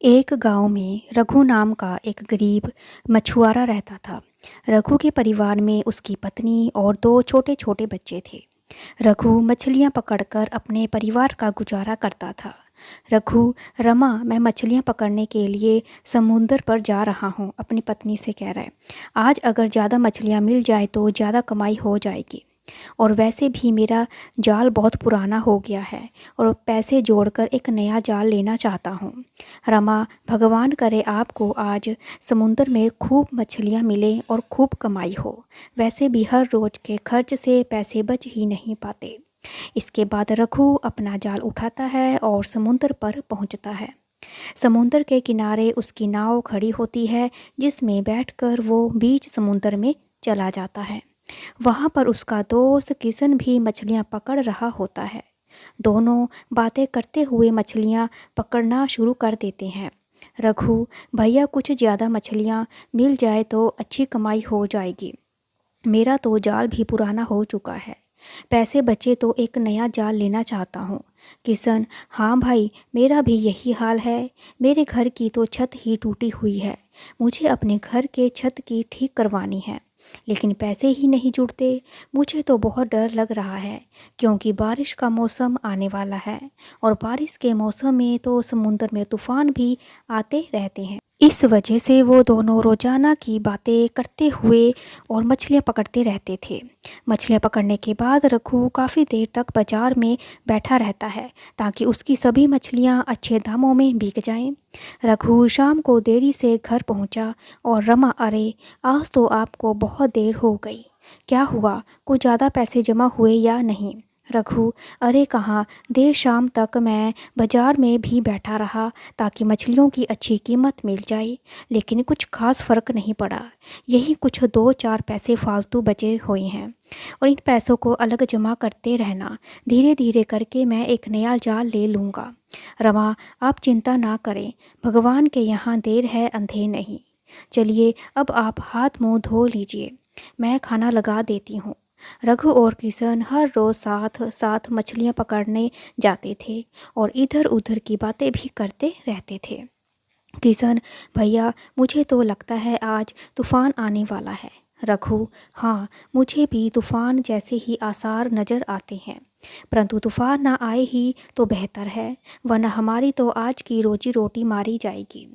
एक गांव में रघु नाम का एक गरीब मछुआरा रहता था। रघु के परिवार में उसकी पत्नी और दो छोटे छोटे बच्चे थे। रघु मछलियां पकड़कर अपने परिवार का गुजारा करता था। रघु, रमा, मैं मछलियां पकड़ने के लिए समुंदर पर जा रहा हूं, अपनी पत्नी से कह रहा है। आज अगर ज़्यादा मछलियां मिल जाए तो ज़्यादा कमाई हो जाएगी। और वैसे भी मेरा जाल बहुत पुराना हो गया है और पैसे जोड़कर एक नया जाल लेना चाहता हूँ। रमा, भगवान करे आपको आज समुंदर में खूब मछलियाँ मिले और खूब कमाई हो। वैसे भी हर रोज के खर्च से पैसे बच ही नहीं पाते। इसके बाद रघु अपना जाल उठाता है और समुंदर पर पहुंचता है। समुंदर के किनारे उसकी नाव खड़ी होती है, जिसमें बैठकर वो बीच समुंदर में चला जाता है। वहाँ पर उसका दोस्त किशन भी मछलियाँ पकड़ रहा होता है। दोनों बातें करते हुए मछलियाँ पकड़ना शुरू कर देते हैं। रघु, भैया कुछ ज़्यादा मछलियाँ मिल जाए तो अच्छी कमाई हो जाएगी। मेरा तो जाल भी पुराना हो चुका है। पैसे बचे तो एक नया जाल लेना चाहता हूँ। किशन, हाँ भाई, मेरा भी यही हाल है। मेरे घर की तो छत ही टूटी हुई है। मुझे अपने घर के छत की ठीक करवानी है, लेकिन पैसे ही नहीं जुड़ते। मुझे तो बहुत डर लग रहा है, क्योंकि बारिश का मौसम आने वाला है और बारिश के मौसम में तो समुद्र में तूफान भी आते रहते हैं। इस वजह से वो दोनों रोजाना की बातें करते हुए और मछलियाँ पकड़ते रहते थे। मछलियाँ पकड़ने के बाद रघु काफ़ी देर तक बाजार में बैठा रहता है, ताकि उसकी सभी मछलियाँ अच्छे दामों में बिक जाएं। रघु शाम को देरी से घर पहुंचा और रमा, अरे आज तो आपको बहुत देर हो गई। क्या हुआ, कुछ ज़्यादा पैसे जमा हुए या नहीं? रघु, अरे कहाँ, देर शाम तक मैं बाजार में भी बैठा रहा ताकि मछलियों की अच्छी कीमत मिल जाए, लेकिन कुछ खास फर्क नहीं पड़ा। यही कुछ 2-4 पैसे फालतू बचे हुए हैं और इन पैसों को अलग जमा करते रहना। धीरे धीरे करके मैं एक नया जाल ले लूँगा। रमा, आप चिंता ना करें, भगवान के यहाँ देर है अंधेर नहीं। चलिए अब आप हाथ मुंह धो लीजिए, मैं खाना लगा देती हूँ। रघु और किशन हर रोज साथ साथ मछलियाँ पकड़ने जाते थे और इधर उधर की बातें भी करते रहते थे। किशन, भैया मुझे तो लगता है आज तूफान आने वाला है। रघु, हाँ, मुझे भी तूफान जैसे ही आसार नज़र आते हैं, परंतु तूफान ना आए ही तो बेहतर है, वरना हमारी तो आज की रोजी रोटी मारी जाएगी।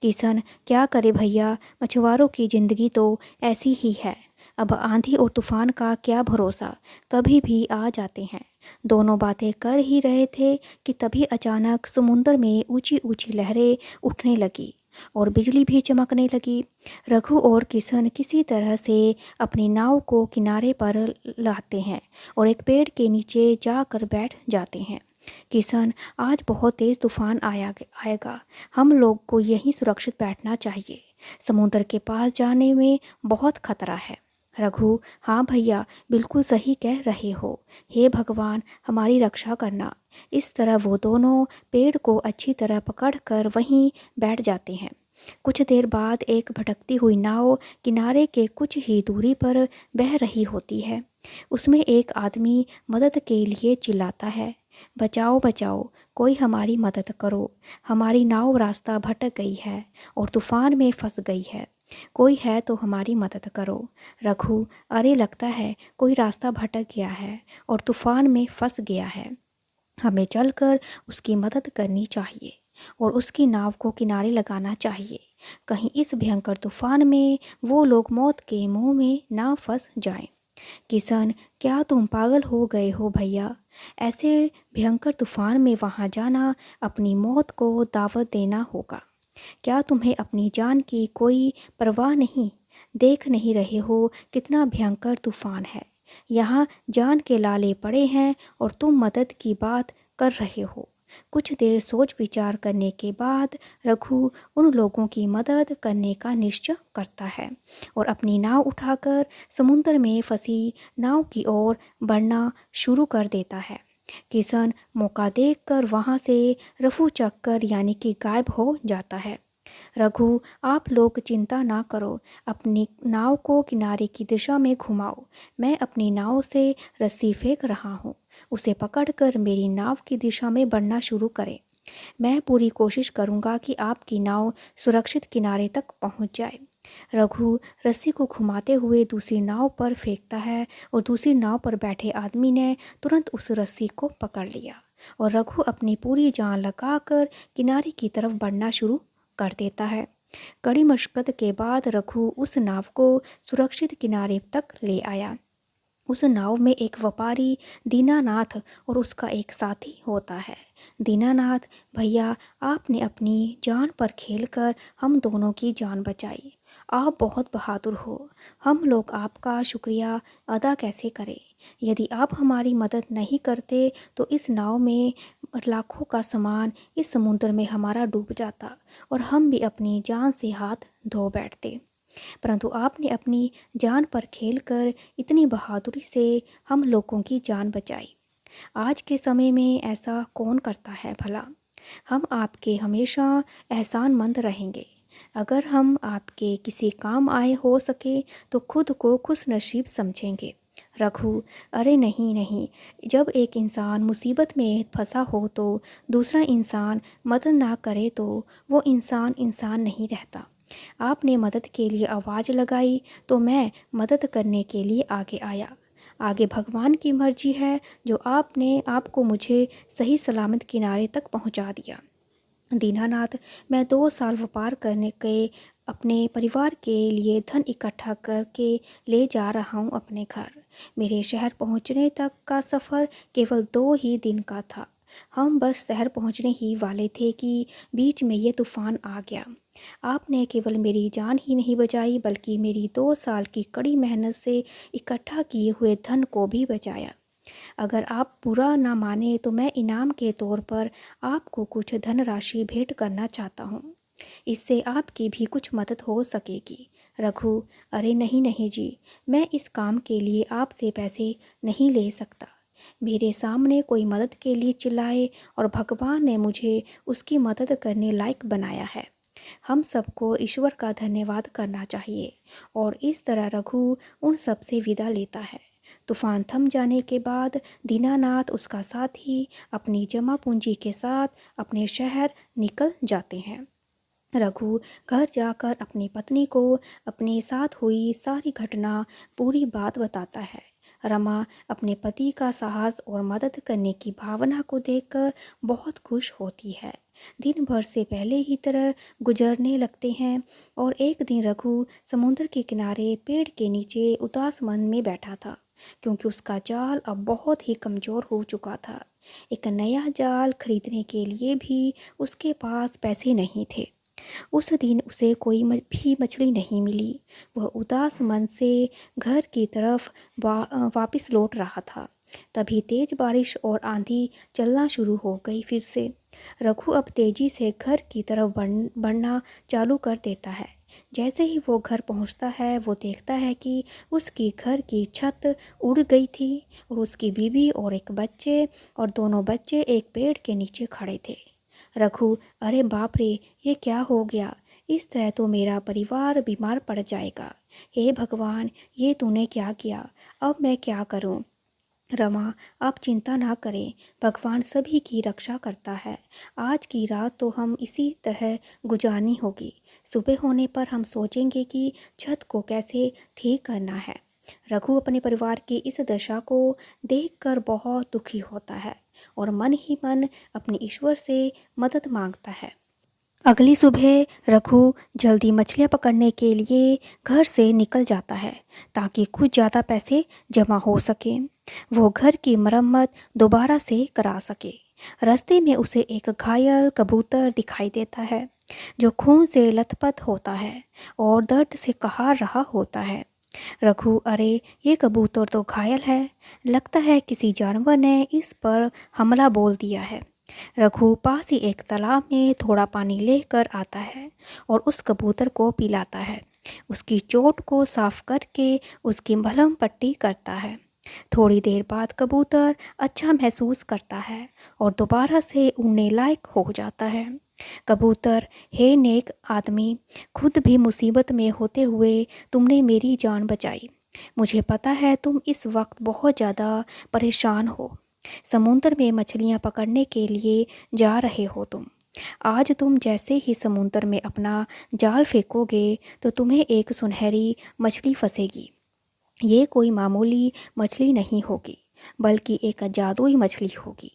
किशन, क्या करे भैया, मछुआरों की ज़िंदगी तो ऐसी ही है। अब आंधी और तूफान का क्या भरोसा, कभी भी आ जाते हैं। दोनों बातें कर ही रहे थे कि तभी अचानक समुंदर में ऊंची ऊंची लहरें उठने लगी और बिजली भी चमकने लगी। रघु और किशन किसी तरह से अपनी नाव को किनारे पर लाते हैं और एक पेड़ के नीचे जाकर बैठ जाते हैं। किशन, आज बहुत तेज़ तूफान आएगा, हम लोग को यहीं सुरक्षित बैठना चाहिए। समुद्र के पास जाने में बहुत खतरा है। रघु, हाँ भैया, बिल्कुल सही कह रहे हो। हे भगवान, हमारी रक्षा करना। इस तरह वो दोनों पेड़ को अच्छी तरह पकड़कर वहीं बैठ जाते हैं। कुछ देर बाद एक भटकती हुई नाव किनारे के कुछ ही दूरी पर बह रही होती है। उसमें एक आदमी मदद के लिए चिल्लाता है, बचाओ बचाओ, कोई हमारी मदद करो, हमारी नाव रास्ता भटक गई है और तूफान में फंस गई है, कोई है तो हमारी मदद करो। रघु, अरे लगता है कोई रास्ता भटक गया है और तूफान में फंस गया है, हमें चलकर उसकी मदद करनी चाहिए और उसकी नाव को किनारे लगाना चाहिए, कहीं इस भयंकर तूफान में वो लोग मौत के मुंह में ना फंस जाएं। किशन, क्या तुम पागल हो गए हो भैया, ऐसे भयंकर तूफान में वहां जाना अपनी मौत को दावत देना होगा। क्या तुम्हें अपनी जान की कोई परवाह नहीं? देख नहीं रहे हो कितना भयंकर तूफान है, यहाँ जान के लाले पड़े हैं और तुम मदद की बात कर रहे हो। कुछ देर सोच विचार करने के बाद रघु उन लोगों की मदद करने का निश्चय करता है और अपनी नाव उठाकर समुद्र में फंसी नाव की ओर बढ़ना शुरू कर देता है। किशन मौका देखकर वहां से रफू चक्कर यानी कि गायब हो जाता है। रघु, आप लोग चिंता ना करो, अपनी नाव को किनारे की दिशा में घुमाओ, मैं अपनी नाव से रस्सी फेंक रहा हूँ, उसे पकड़कर मेरी नाव की दिशा में बढ़ना शुरू करें। मैं पूरी कोशिश करूँगा कि आपकी नाव सुरक्षित किनारे तक पहुँच जाए। रघु रस्सी को घुमाते हुए दूसरी नाव पर फेंकता है और दूसरी नाव पर बैठे आदमी ने तुरंत उस रस्सी को पकड़ लिया और रघु अपनी पूरी जान लगाकर किनारे की तरफ बढ़ना शुरू कर देता है। कड़ी मशक्कत के बाद रघु उस नाव को सुरक्षित किनारे तक ले आया। उस नाव में एक व्यापारी दीनानाथ और उसका एक साथी होता है। दीनानाथ, भैया, आपने अपनी जान पर खेलकर हम दोनों की जान बचाई। आप बहुत बहादुर हो। हम लोग आपका शुक्रिया अदा कैसे करें? यदि आप हमारी मदद नहीं करते तो इस नाव में लाखों का सामान इस समुद्र में हमारा डूब जाता और हम भी अपनी जान से हाथ धो बैठते। परंतु आपने अपनी जान पर खेलकर इतनी बहादुरी से हम लोगों की जान बचाई। आज के समय में ऐसा कौन करता है भला? हम आपके हमेशा एहसानमंद रहेंगे। अगर हम आपके किसी काम आए हो सके तो खुद को खुश नसीब समझेंगे। रघु, अरे नहीं नहीं, जब एक इंसान मुसीबत में फंसा हो तो दूसरा इंसान मदद ना करे तो वो इंसान इंसान नहीं रहता। आपने मदद के लिए आवाज़ लगाई तो मैं मदद करने के लिए आगे आया। आगे भगवान की मर्जी है जो आपने आपको मुझे सही सलामत किनारे तक पहुंचा दिया। दीनानाथ, मैं 2 साल व्यापार करने के अपने परिवार के लिए धन इकट्ठा करके ले जा रहा हूँ अपने घर। मेरे शहर पहुँचने तक का सफ़र केवल 2 ही दिन का था। हम बस शहर पहुँचने ही वाले थे कि बीच में ये तूफ़ान आ गया। आपने केवल मेरी जान ही नहीं बचाई बल्कि मेरी 2 साल की कड़ी मेहनत से इकट्ठा किए हुए धन को भी बचाया। अगर आप बुरा ना माने तो मैं इनाम के तौर पर आपको कुछ धनराशि भेंट करना चाहता हूँ। इससे आपकी भी कुछ मदद हो सकेगी। रघु, अरे नहीं नहीं जी, मैं इस काम के लिए आपसे पैसे नहीं ले सकता। मेरे सामने कोई मदद के लिए चिल्लाए और भगवान ने मुझे उसकी मदद करने लायक बनाया है। हम सबको ईश्वर का धन्यवाद करना चाहिए। और इस तरह रघु उन सब से विदा लेता है। तूफान थम जाने के बाद दीनानाथ उसका साथी अपनी जमा पूंजी के साथ अपने शहर निकल जाते हैं। रघु घर जाकर अपनी पत्नी को अपने साथ हुई सारी घटना पूरी बात बताता है। रमा अपने पति का साहस और मदद करने की भावना को देखकर बहुत खुश होती है। दिन भर से पहले ही तरह गुजरने लगते हैं और एक दिन रघु समुद्र के किनारे पेड़ के नीचे उदास मन में बैठा था क्योंकि उसका जाल अब बहुत ही कमज़ोर हो चुका था। एक नया जाल खरीदने के लिए भी उसके पास पैसे नहीं थे। उस दिन उसे कोई भी मछली नहीं मिली। वह उदास मन से घर की तरफ वापस लौट रहा था। तभी तेज बारिश और आंधी चलना शुरू हो गई फिर से। रघु अब तेजी से घर की तरफ बढ़ना चालू कर देता है। जैसे ही वो घर पहुंचता है वो देखता है कि उसकी घर की छत उड़ गई थी और उसकी बीवी और एक बच्चे और दोनों बच्चे एक पेड़ के नीचे खड़े थे। रघु, अरे बाप रे, ये क्या हो गया? इस तरह तो मेरा परिवार बीमार पड़ जाएगा। हे भगवान, ये तूने क्या किया? अब मैं क्या करूं? रमा, आप चिंता ना करें, भगवान सभी की रक्षा करता है। आज की रात तो हम इसी तरह गुजारनी होगी। सुबह होने पर हम सोचेंगे कि छत को कैसे ठीक करना है। रघु अपने परिवार की इस दशा को देखकर बहुत दुखी होता है और मन ही मन अपने ईश्वर से मदद मांगता है। अगली सुबह रघु जल्दी मछलियाँ पकड़ने के लिए घर से निकल जाता है ताकि कुछ ज़्यादा पैसे जमा हो सके। वो घर की मरम्मत दोबारा से करा सके। रास्ते में उसे एक घायल कबूतर दिखाई देता है जो खून से लथपथ होता है और दर्द से कहार रहा होता है। रघु, अरे ये कबूतर तो घायल है, लगता है किसी जानवर ने इस पर हमला बोल दिया है। रघु पास ही एक तालाब में थोड़ा पानी लेकर आता है और उस कबूतर को पिलाता है। उसकी चोट को साफ करके उसकी मलहम पट्टी करता है। थोड़ी देर बाद कबूतर अच्छा महसूस करता है और दोबारा से उड़ने लायक हो जाता है। कबूतर, हे नेक आदमी, खुद भी मुसीबत में होते हुए तुमने मेरी जान बचाई। मुझे पता है तुम इस वक्त बहुत ज़्यादा परेशान हो। समुद्र में मछलियाँ पकड़ने के लिए जा रहे हो तुम। आज तुम जैसे ही समुद्र में अपना जाल फेंकोगे तो तुम्हें एक सुनहरी मछली फंसेगी। ये कोई मामूली मछली नहीं होगी, बल्कि एक जादुई मछली होगी।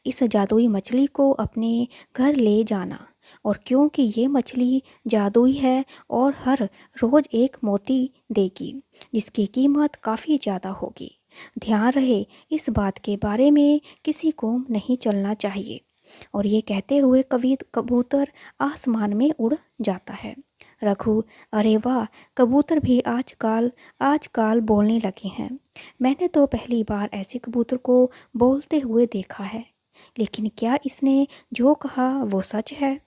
इस जादुई मछली को अपने घर ले जाना, और क्योंकि ये मछली जादुई है और हर रोज़ एक मोती देगी, जिसकी कीमत काफ़ी ज़्यादा होगी। ध्यान रहे, इस बात के बारे में किसी को नहीं चलना चाहिए। और ये कहते हुए कबूतर आसमान में उड़ जाता है। रघु, अरे वाह, कबूतर भी आजकल बोलने लगे हैं। मैंने तो पहली बार ऐसे कबूतर को बोलते हुए देखा है। लेकिन क्या इसने जो कहा वो सच है?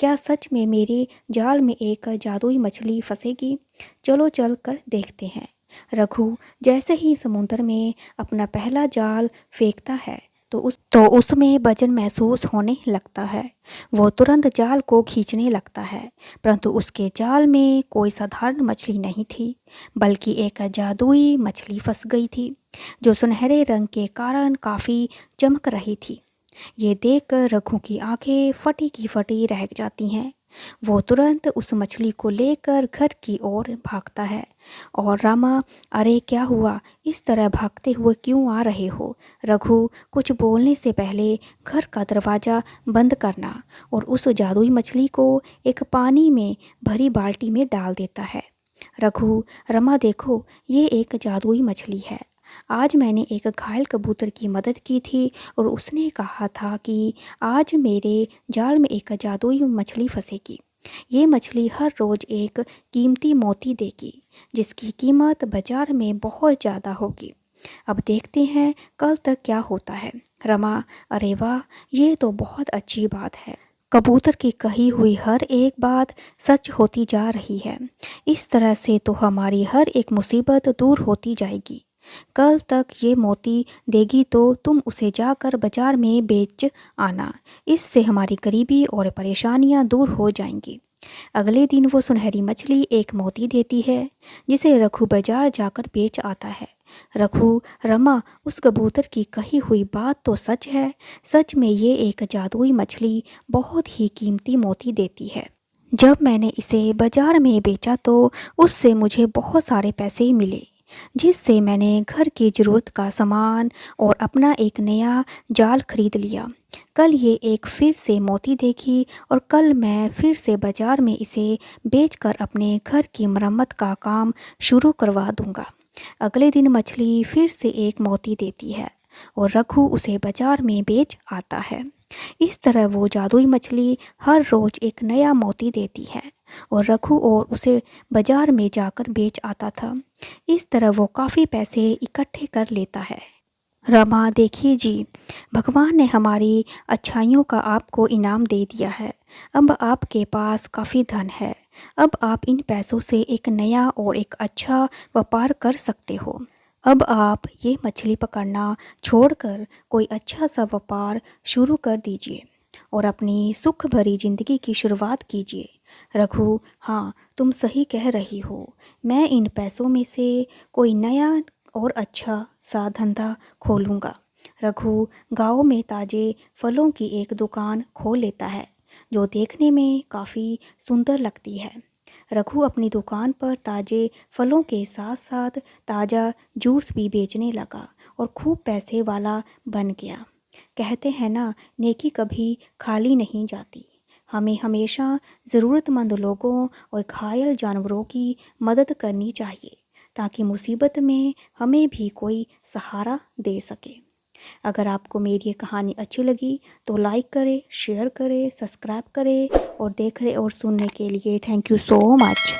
क्या सच में मेरे जाल में एक जादुई मछली फंसेगी? चलो चल कर देखते हैं। रघु जैसे ही समुद्र में अपना पहला जाल फेंकता है तो उसमें वजन महसूस होने लगता है। वो तुरंत जाल को खींचने लगता है, परंतु उसके जाल में कोई साधारण मछली नहीं थी, बल्कि एक जादुई मछली फंस गई थी, जो सुनहरे रंग के कारण काफ़ी चमक रही थी। ये देखकर रघु की आंखें फटी की फटी रह जाती हैं। वो तुरंत उस मछली को लेकर घर की ओर भागता है। और रामा, अरे क्या हुआ? इस तरह भागते हुए क्यों आ रहे हो? रघु कुछ बोलने से पहले घर का दरवाज़ा बंद करना और उस जादुई मछली को एक पानी में भरी बाल्टी में डाल देता है। रघु, रमा देखो, ये एक जादुई मछली है। आज मैंने एक घायल कबूतर की मदद की थी और उसने कहा था कि आज मेरे जाल में एक जादुई मछली फंसेगी। ये मछली हर रोज़ एक कीमती मोती देगी, जिसकी कीमत बाजार में बहुत ज़्यादा होगी। अब देखते हैं कल तक क्या होता है। रमा, अरे वाह, ये तो बहुत अच्छी बात है। कबूतर की कही हुई हर एक बात सच होती जा रही है। इस तरह से तो हमारी हर एक मुसीबत दूर होती जाएगी। कल तक ये मोती देगी तो तुम उसे जाकर बाजार में बेच आना। इससे हमारी गरीबी और परेशानियां दूर हो जाएंगी। अगले दिन वो सुनहरी मछली एक मोती देती है, जिसे रघु बाजार जाकर बेच आता है। रघु, रमा, उस कबूतर की कही हुई बात तो सच है। सच में ये एक जादुई मछली बहुत ही कीमती मोती देती है। जब मैंने इसे बाजार में बेचा तो उससे मुझे बहुत सारे पैसे मिले, जिससे मैंने घर की ज़रूरत का सामान और अपना एक नया जाल खरीद लिया। कल ये एक फिर से मोती देगी और कल मैं फिर से बाज़ार में इसे बेचकर अपने घर की मरम्मत का काम शुरू करवा दूंगा। अगले दिन मछली फिर से एक मोती देती है और रघु उसे बाज़ार में बेच आता है। इस तरह वो जादुई मछली हर रोज़ एक नया मोती देती है और रघु और उसे बाजार में जाकर बेच आता था। इस तरह वो काफ़ी पैसे इकट्ठे कर लेता है। रमा, देखिए जी, भगवान ने हमारी अच्छाइयों का आपको इनाम दे दिया है। अब आपके पास काफ़ी धन है। अब आप इन पैसों से एक नया और एक अच्छा व्यापार कर सकते हो। अब आप ये मछली पकड़ना छोड़कर कोई अच्छा सा व्यापार शुरू कर दीजिए और अपनी सुख भरी जिंदगी की शुरुआत कीजिए। रघु, हाँ, तुम सही कह रही हो। मैं इन पैसों में से कोई नया और अच्छा सा धंधा खोलूँगा। रघु गांव में ताज़े फलों की एक दुकान खोल लेता है, जो देखने में काफ़ी सुंदर लगती है। रघु अपनी दुकान पर ताज़े फलों के साथ साथ ताज़ा जूस भी बेचने लगा और खूब पैसे वाला बन गया। कहते हैं ना, नेकी कभी खाली नहीं जाती। हमें हमेशा ज़रूरतमंद लोगों और घायल जानवरों की मदद करनी चाहिए, ताकि मुसीबत में हमें भी कोई सहारा दे सके। अगर आपको मेरी ये कहानी अच्छी लगी तो लाइक करें, शेयर करें, सब्सक्राइब करें और देखने और सुनने के लिए थैंक यू सो मच।